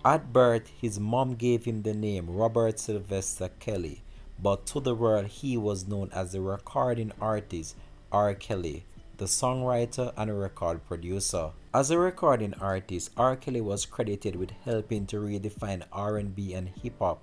At birth, his mom gave him the name Robert Sylvester Kelly, but to the world he was known as the recording artist R. Kelly, the songwriter and record producer. As a recording artist, R. Kelly was credited with helping to redefine R&B and hip hop,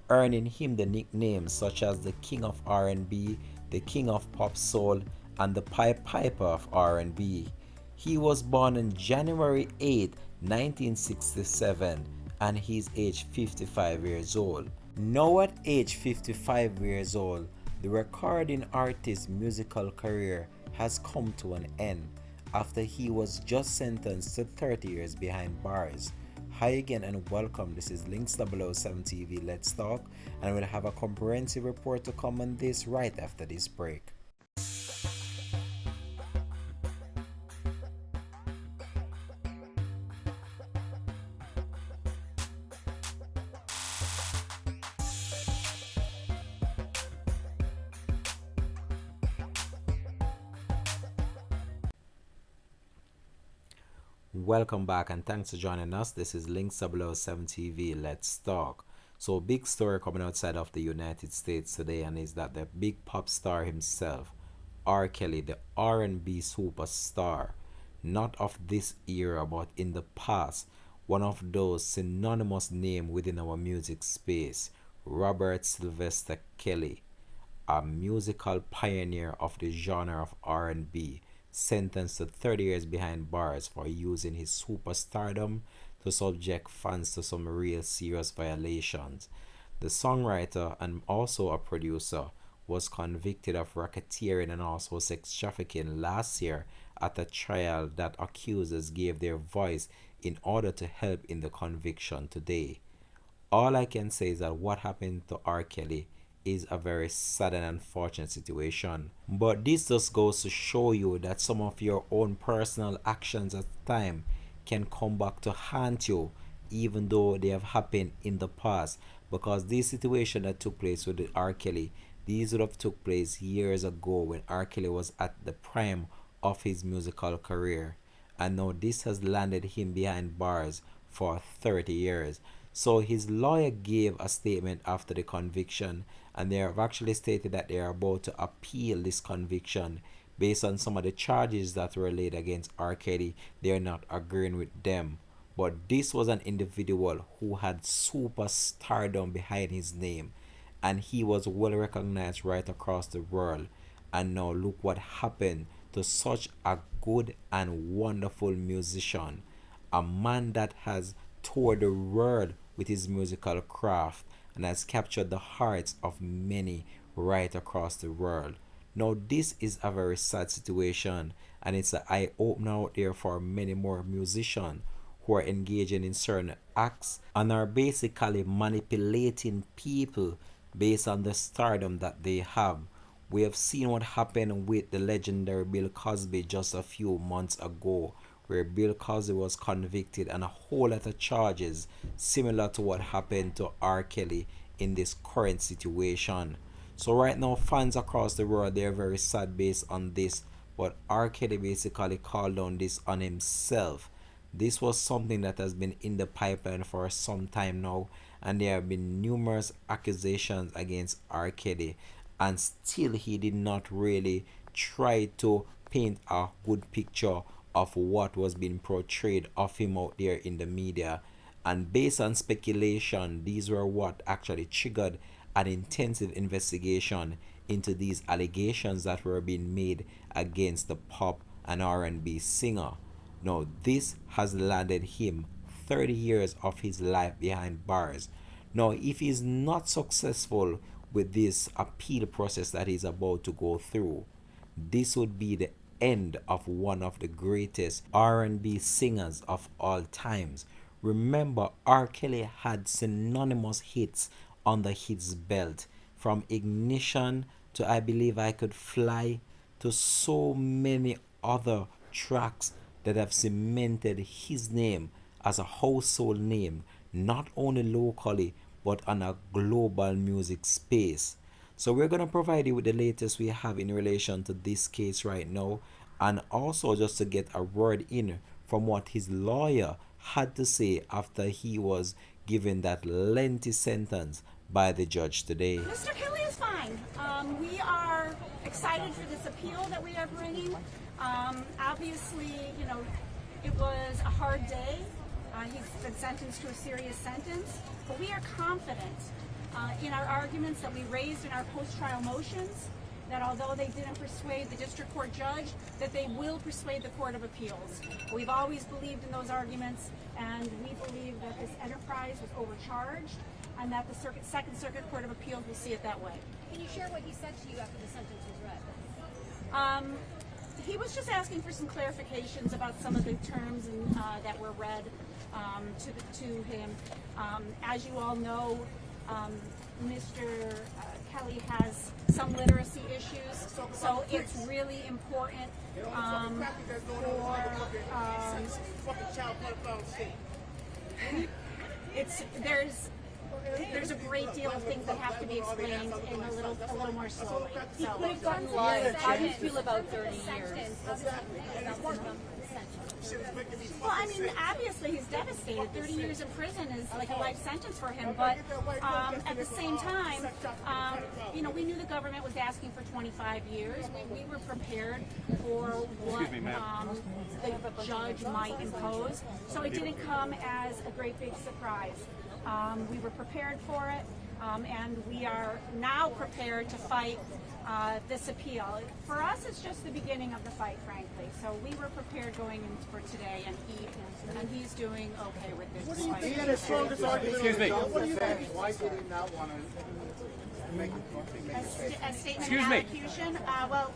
earning him the nicknames such as the King of R&B, the King of Pop Soul, and the Pied Piper of R&B. He was born on January 8, 1967, and he's aged 55 years old. Now at age 55 years old, the recording artist's musical career has come to an end after he was just sentenced to 30 years behind bars. Hi again and welcome. This is Links007 TV. Let's talk, and we'll have a comprehensive report to come on this right after this break. Welcome back and thanks for joining us. This is Links007 TV. Let's talk. So, big story coming outside of the United States today, and is that the big pop star himself, R. Kelly, the R&B superstar, not of this era but in the past, one of those synonymous names within our music space, Robert Sylvester Kelly, a musical pioneer of the genre of R&B, sentenced to 30 years behind bars for using his superstardom to subject fans to some real serious violations. The songwriter and also a producer was convicted of racketeering and also sex trafficking last year at a trial that accusers gave their voice in order to help in the conviction today. All I can say is that what happened to R. Kelly is a very sad and unfortunate situation. But this just goes to show you that some of your own personal actions at the time can come back to haunt you, even though they have happened in the past. Because this situation that took place with R. Kelly, these would have took place years ago when R. Kelly was at the prime of his musical career. And now this has landed him behind bars for 30 years. So his lawyer gave a statement after the conviction, and they have actually stated that they are about to appeal this conviction based on some of the charges that were laid against R. Kelly. They are not agreeing with them. But this was an individual who had superstardom behind his name, and he was well recognized right across the world. And now look what happened to such a good and wonderful musician, a man that has toured the world with his musical craft and has captured the hearts of many right across the world. Now, this is a very sad situation, and it's an eye opener out there for many more musicians who are engaging in certain acts and are basically manipulating people based on the stardom that they have. We have seen what happened with the legendary Bill Cosby just a few months ago, where Bill Cosby was convicted and a whole lot of charges similar to what happened to R. Kelly in this current situation. So right now, fans across the world, they are very sad based on this, but R. Kelly basically called on this on himself. This was something that has been in the pipeline for some time now, and there have been numerous accusations against R. Kelly, and still he did not really try to paint a good picture of what was being portrayed of him out there in the media. And based on speculation, these were what actually triggered an intensive investigation into these allegations that were being made against the pop and R&B singer. Now, this has landed him 30 years of his life behind bars. Now, if he's not successful with this appeal process that he's about to go through, this would be the end of one of the greatest R&B singers of all times. Remember, R. Kelly had synonymous hits under his belt, from Ignition to I Believe I Could Fly to so many other tracks that have cemented his name as a household name, not only locally but on a global music space. So we're going to provide you with the latest we have in relation to this case right now, and also just to get a word in from what his lawyer had to say after he was given that lengthy sentence by the judge today. Mr. Kelly is fine. We are excited for this appeal that we are bringing. Obviously, it was a hard day. He's been sentenced to a serious sentence, but we are confident in our arguments that we raised in our post-trial motions, that although they didn't persuade the district court judge, that they will persuade the Court of Appeals. We've always believed in those arguments, and we believe that this enterprise was overcharged, and that the Second Circuit Court of Appeals will see it that way. Can you share what he said to you after the sentence was read? He was just asking for some clarifications about some of the terms that were read to him. As you all know, Mr. Kelly has some literacy issues, so it's really important there's a great deal of things that have to be explained in a little more slowly. He could have gotten life. How do you feel about 30 years? Well, I mean, obviously he's devastated. 30 years in prison is like a life sentence for him. But at the same time, we knew the government was asking for 25 years. We were prepared for what the judge might impose. So it didn't come as a great big surprise. We were prepared for it, and we are now prepared to fight this appeal. For us, it's just the beginning of the fight, frankly. So we were prepared going in for today, and he's doing okay with this fight. He had his strongest argument. Excuse me. Why did he not want to make A statement Excuse of me. allocution? Well,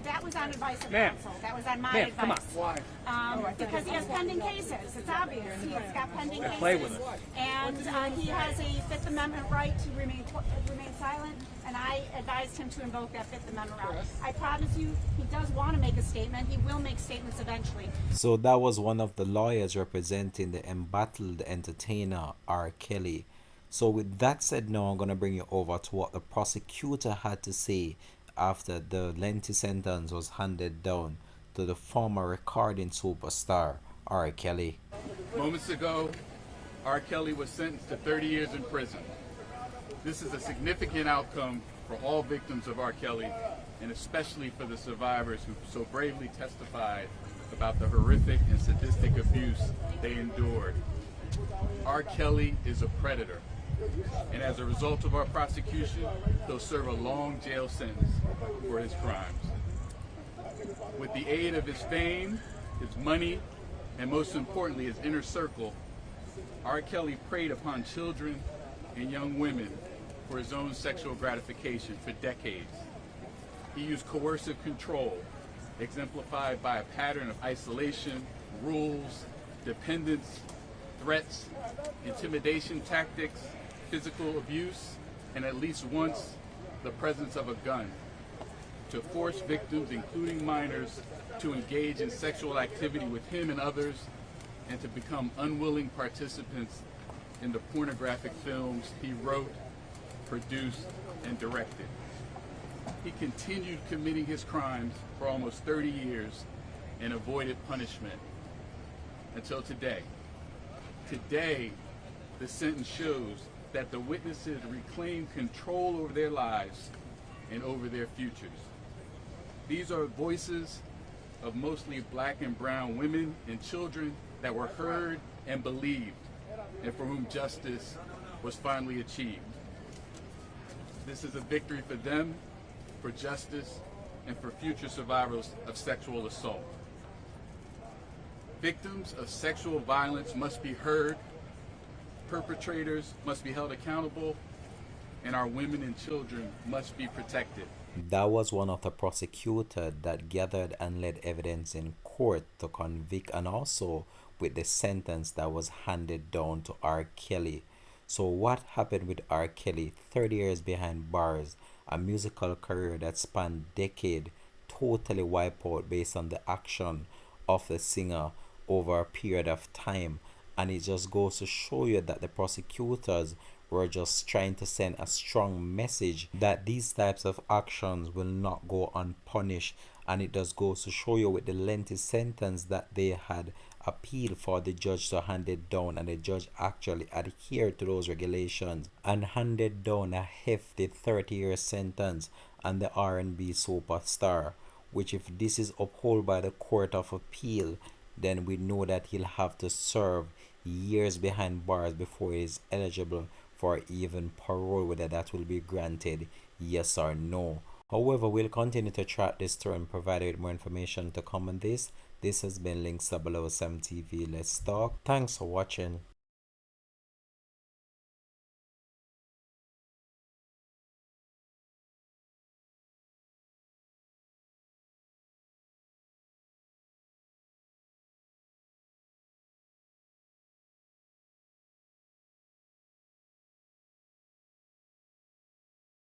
that was on advice of Ma'am. counsel. That was on my Ma'am, advice. come on. Why? Because he has pending cases. It's obvious. He's got pending cases. Play with it. And he has a Fifth Amendment right to remain silent, and I advised him to invoke that Fifth Amendment right. I promise you, he does want to make a statement. He will make statements eventually. So that was one of the lawyers representing the embattled entertainer R. Kelly. So with that said, now I'm going to bring you over to what the prosecutor had to say after the lengthy sentence was handed down to the former recording superstar R. Kelly. Moments ago, R. Kelly was sentenced to 30 years in prison. This is a significant outcome for all victims of R. Kelly, and especially for the survivors who so bravely testified about the horrific and sadistic abuse they endured. R. Kelly is a predator, and as a result of our prosecution, he'll serve a long jail sentence for his crimes. With the aid of his fame, his money, and most importantly, his inner circle, R. Kelly preyed upon children and young women for his own sexual gratification for decades. He used coercive control, exemplified by a pattern of isolation, rules, dependence, threats, intimidation tactics, physical abuse, and at least once, the presence of a gun, to force victims, including minors, to engage in sexual activity with him and others, and to become unwilling participants in the pornographic films he wrote, produced, and directed. He continued committing his crimes for almost 30 years and avoided punishment until today. Today, the sentence shows that the witnesses reclaim control over their lives and over their futures. These are voices of mostly black and brown women and children that were heard and believed, and for whom justice was finally achieved. This is a victory for them, for justice, and for future survivors of sexual assault. Victims of sexual violence must be heard, perpetrators must be held accountable, and our women and children must be protected. That was one of the prosecutors that gathered and led evidence in court to convict, and also with the sentence that was handed down to R. Kelly. So what happened with R. Kelly? 30 years behind bars, a musical career that spanned decade, totally wiped out based on the action of the singer over a period of time. And it just goes to show you that the prosecutors were just trying to send a strong message that these types of actions will not go unpunished. And it just goes to show you with the lengthy sentence that they had appeal for the judge to hand it down, and the judge actually adhered to those regulations and handed down a hefty 30-year sentence on the R&B superstar, which if this is upheld by the Court of Appeal, then we know that he'll have to serve years behind bars before he is eligible for even parole, whether that will be granted, yes or no. However, we'll continue to track this story and provide you with more information to come on this. This has been Links 007 TV. Let's talk. Thanks for watching.